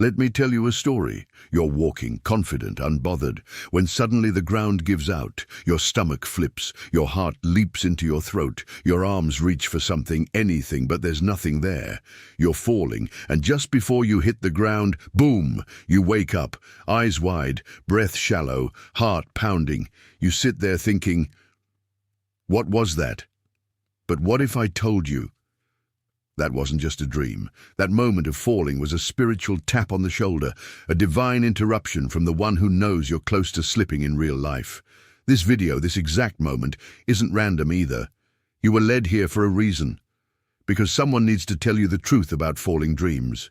Let me tell you a story. You're walking, confident, unbothered, when suddenly the ground gives out, your stomach flips, your heart leaps into your throat, your arms reach for something, anything, but there's nothing there. You're falling, and just before you hit the ground, boom, you wake up, eyes wide, breath shallow, heart pounding. You sit there thinking, what was that? But what if I told you? That wasn't just a dream. That moment of falling was a spiritual tap on the shoulder, a divine interruption from the one who knows you're close to slipping in real life. This video, this exact moment, isn't random either. You were led here for a reason, because someone needs to tell you the truth about falling dreams.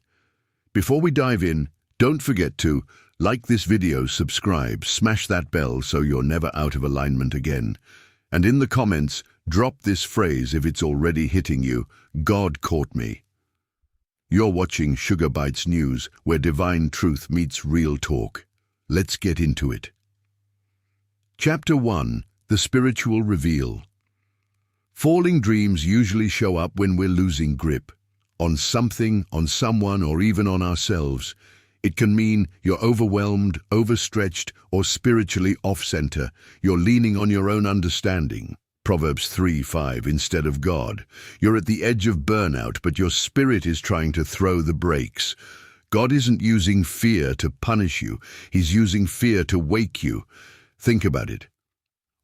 Before we dive in, don't forget to like this video, subscribe, smash that bell so you're never out of alignment again. And in the comments, drop this phrase if it's already hitting you: God caught me. You're watching Sugar Bytes News, where divine truth meets real talk. Let's get into it. Chapter 1. The Spiritual Reveal. Falling dreams usually show up when we're losing grip on something, on someone, or even on ourselves. It can mean you're overwhelmed, overstretched, or spiritually off-center. You're leaning on your own understanding. Proverbs 3:5, instead of God. You're at the edge of burnout, but your spirit is trying to throw the brakes. God isn't using fear to punish you. He's using fear to wake you. Think about it.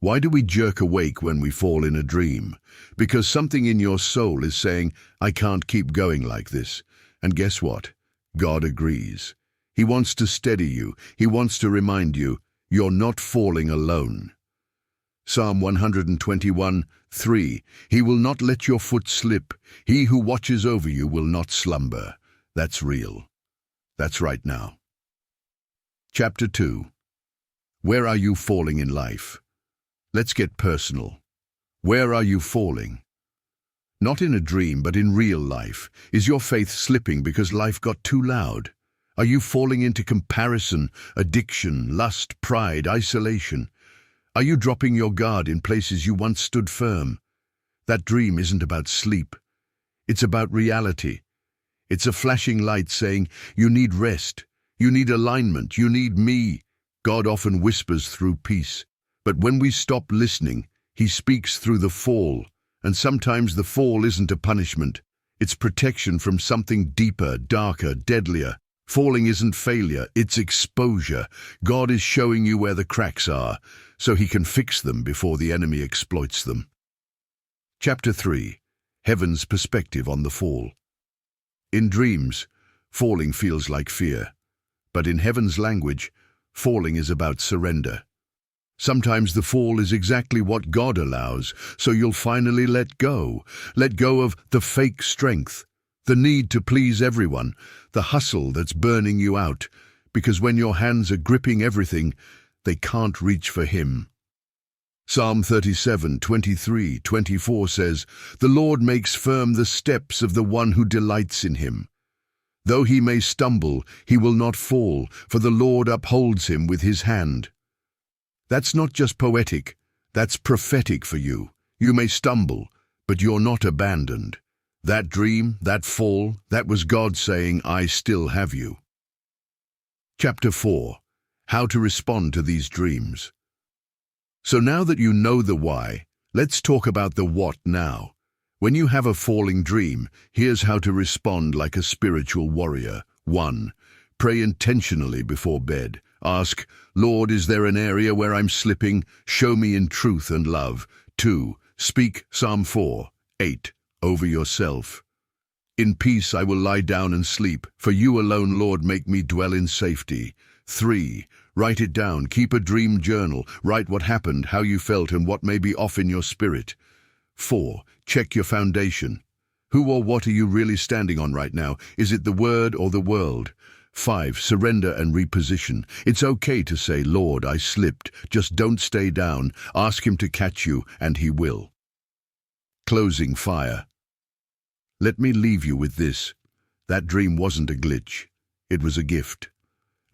Why do we jerk awake when we fall in a dream? Because something in your soul is saying, I can't keep going like this. And guess what? God agrees. He wants to steady you. He wants to remind you, you're not falling alone. Psalm 121:3. He will not let your foot slip. He who watches over you will not slumber. That's real. That's right now. Chapter 2. Where are you falling in life? Let's get personal. Where are you falling? Not in a dream, but in real life. Is your faith slipping because life got too loud? Are you falling into comparison, addiction, lust, pride, isolation? Are you dropping your guard in places you once stood firm? That dream isn't about sleep. It's about reality. It's a flashing light saying, you need rest, you need alignment, you need me. God often whispers through peace. But when we stop listening, He speaks through the fall. And sometimes the fall isn't a punishment. It's protection from something deeper, darker, deadlier. Falling isn't failure, it's exposure. God is showing you where the cracks are, so He can fix them before the enemy exploits them. Chapter 3. Heaven's Perspective on the Fall. In dreams, falling feels like fear. But in heaven's language, falling is about surrender. Sometimes the fall is exactly what God allows, so you'll finally let go. Let go of the fake strength, the need to please everyone, the hustle that's burning you out, because when your hands are gripping everything, they can't reach for Him. Psalm 37:23-24 says, The Lord makes firm the steps of the one who delights in Him. Though he may stumble, he will not fall, for the Lord upholds him with His hand. That's not just poetic, that's prophetic for you. You may stumble, but you're not abandoned. That dream, that fall, that was God saying, I still have you. Chapter 4. How to respond to these dreams. So now that you know the why, let's talk about the what now. When you have a falling dream, here's how to respond like a spiritual warrior. 1. Pray intentionally before bed. Ask, Lord, is there an area where I'm slipping? Show me in truth and love. 2. Speak Psalm 4:8 over yourself. In peace I will lie down and sleep, for you alone, Lord, make me dwell in safety. 3. Write it down. Keep a dream journal. Write what happened, how you felt, and what may be off in your spirit. 4. Check your foundation. Who or what are you really standing on right now? Is it the Word or the world? 5. Surrender and reposition. It's okay to say, Lord, I slipped. Just don't stay down. Ask Him to catch you, and He will. Closing fire. Let me leave you with this. That dream wasn't a glitch. It was a gift.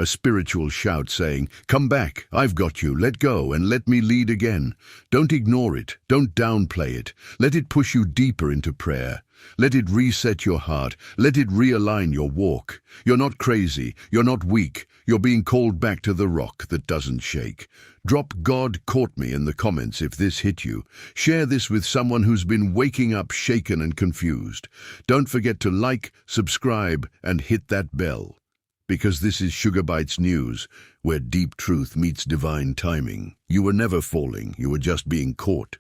a spiritual shout saying, "Come back, I've got you, let go and let me lead again." Don't ignore it, don't downplay it. Let it push you deeper into prayer. Let it reset your heart. Let it realign your walk. You're not crazy. You're not weak. You're being called back to the rock that doesn't shake. Drop "God caught me" in the comments if this hit you. Share this with someone who's been waking up shaken and confused. Don't forget to like, subscribe, and hit that bell. Because this is Sugar Bytes News, where deep truth meets divine timing. You were never falling. You were just being caught.